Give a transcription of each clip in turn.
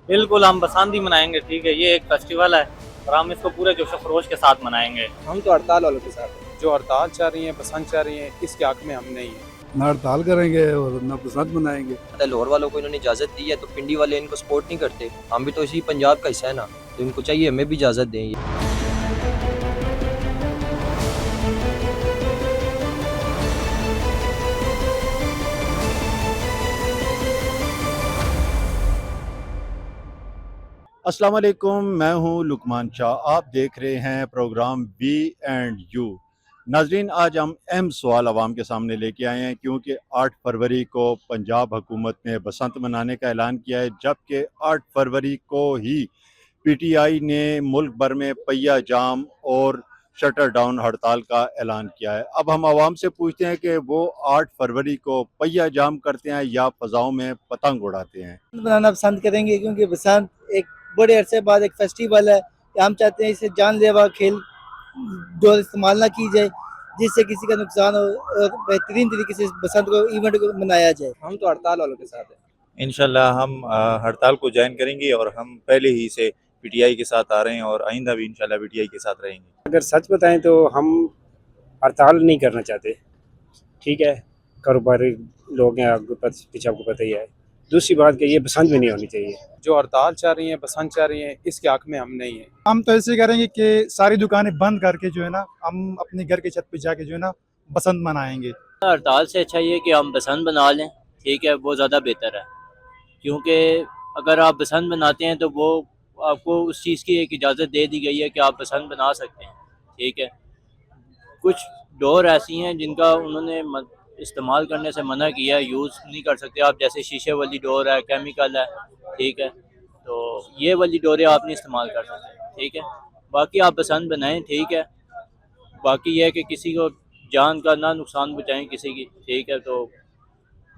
बिल्कुल हम बसंत ही मनाएंगे, ठीक है। ये एक फेस्टिवल है और हम इसको पूरे जोश व खरोश के साथ मनाएंगे। हम तो हड़ताल वालों के साथ हैं। जो हड़ताल चाह रही हैं, पसंद चाह रही हैं, इसके हक में हम नहीं हैं। ना हड़ताल करेंगे और ना बसंत मनाएंगे। लाहौर वालों को इन्होंने इजाज़त दी है तो पिंडी वाले इनको सपोर्ट नहीं करते। हम भी तो इसी पंजाब का हिस्सा है ना, तो इनको चाहिए हमें भी इजाज़त दें ये। अस्सलाम वालेकुम, मैं हूं लुकमान शाह। आप देख रहे हैं प्रोग्राम बी एंड यू। नाजरीन, आज हम अहम सवाल आवाम के सामने लेके आए हैं क्योंकि 8 फरवरी को पंजाब हुकूमत ने बसंत मनाने का ऐलान किया है, जबकि 8 फरवरी को ही पीटीआई ने मुल्क भर में पहिया जाम और शटर डाउन हड़ताल का ऐलान किया है। अब हम आवाम से पूछते हैं कि वो 8 फरवरी को पहिया जाम करते हैं या फ़ज़ाओं में पतंग उड़ाते हैं। बनाना पसंद करेंगे क्योंकि बसंत एक बड़े अरसे बाद एक फेस्टिवल है। हम चाहते हैं इसे जानलेवा खेल जो इस्तेमाल ना की जाए जिससे किसी का नुकसान हो और बेहतरीन तरीके से इस बसंत को इवेंट को मनाया जाए। हम तो हड़ताल वालों के साथ हैं। इंशाल्लाह हम हड़ताल को ज्वाइन करेंगे और हम पहले ही से पीटीआई के साथ आ रहे हैं और आइंदा भी इंशाल्लाह पीटीआई के साथ रहेंगे। अगर सच बताएं तो हम हड़ताल नहीं करना चाहते, ठीक है। कारोबारी लोग हैं, आपको पीछे आपको पता ही है। दूसरी बात कि ये पसंद भी नहीं होनी चाहिए। जो हड़ताल चाह रही हैं, पसंद चाह रही हैं, इसके हक में हम नहीं हैं। हम तो ऐसे करेंगे कि सारी दुकानें बंद करके जो है ना, हम अपने घर के छत पे जाके जो है ना बसंत मनाएंगे। हड़ताल से अच्छा ये कि हम बसंत बना लें, ठीक है, वो ज़्यादा बेहतर है। क्योंकि अगर आप बसंत बनाते हैं तो वो आपको उस चीज़ की एक इजाज़त दे दी गई है कि आप बसंत बना सकते हैं, ठीक है। कुछ डोर ऐसी हैं जिनका उन्होंने इस्तेमाल करने से मना किया है, यूज़ नहीं कर सकते आप, जैसे शीशे वाली डोर है, केमिकल है, ठीक है। तो ये वाली डोरें आप नहीं इस्तेमाल कर सकते, ठीक है। बाकी आप बसंत बनाएं, ठीक है। बाकी ये है कि किसी को जान का ना नुकसान पहुँचाएं किसी की, ठीक है। तो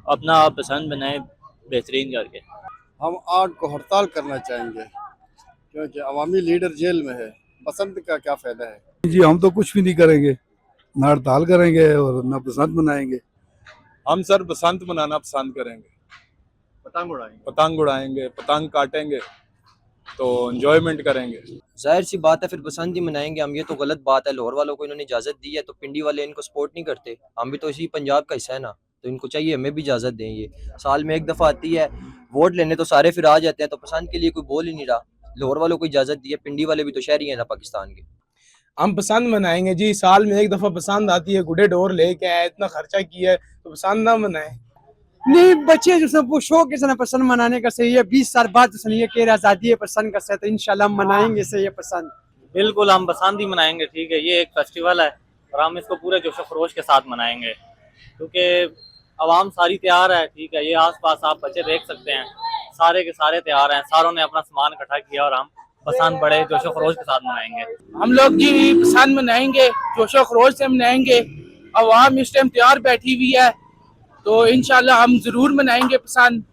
अपना आप बसंत बनाएं बेहतरीन करके। हम 8 को हड़ताल करना चाहेंगे क्योंकि अवामी लीडर जेल में है। बसंत का क्या फ़ायदा है। जी हम तो कुछ भी नहीं करेंगे, ना हड़ताल करेंगे और ना बसंत मनाएंगे। हम सर बसंत मनाना पसंद करेंगे, पतंग उड़ाएंगे, पतंग काटेंगे, तो एंजॉयमेंट करेंगे। जाहिर सी बात है फिर पसंद ही मनाएंगे हम। ये तो गलत बात है, लाहौर वालों को इन्होंने इजाज़त दी है तो पिंडी वाले इनको सपोर्ट नहीं करते। हम भी तो इसी पंजाब का हिस्सा है ना, तो इनको चाहिए हमें भी इजाज़त दें ये। साल में एक दफ़ा आती है, वोट लेने तो सारे फिर आ जाते हैं, तो पसंद के लिए कोई बोल ही नहीं रहा। लाहौर वालों को इजाज़त दी है, पिंडी वाले भी तो शहरी हैं ना पाकिस्तान के। हम पसंद मनाएंगे जी। साल में एक दफ़ा पसंद आती है, गुडे डोर लेके आए, इतना खर्चा किया है तो पसंद ना मनाए। नहीं बच्चे जो सब वो शौक है पसंद मनाने का सही है। 20 साल बाद तो ये कह आज़ादी है पसंद का सही, तो इंशाल्लाह हम मनाएंगे सही है पसंद। बिल्कुल हम बसंत ही मनाएंगे, ठीक है। ये एक फेस्टिवल है और हम इसको पूरे जोश व खरोश के साथ मनाएंगे क्योंकि आवाम सारी तैयार है, ठीक है। ये आसपास आप बच्चे देख सकते हैं, सारे के सारे तैयार हैं, सारों ने अपना सामान इकट्ठा किया और हम बसंत बड़े जोश व खरोश के साथ मनाएंगे। हम लोग जी पसंद मनाएंगे, जोशो खरोश से मनाएंगे। अवाम इस टाइम तैयार बैठी हुई है तो इंशाल्लाह हम ज़रूर मनाएंगे पसंद।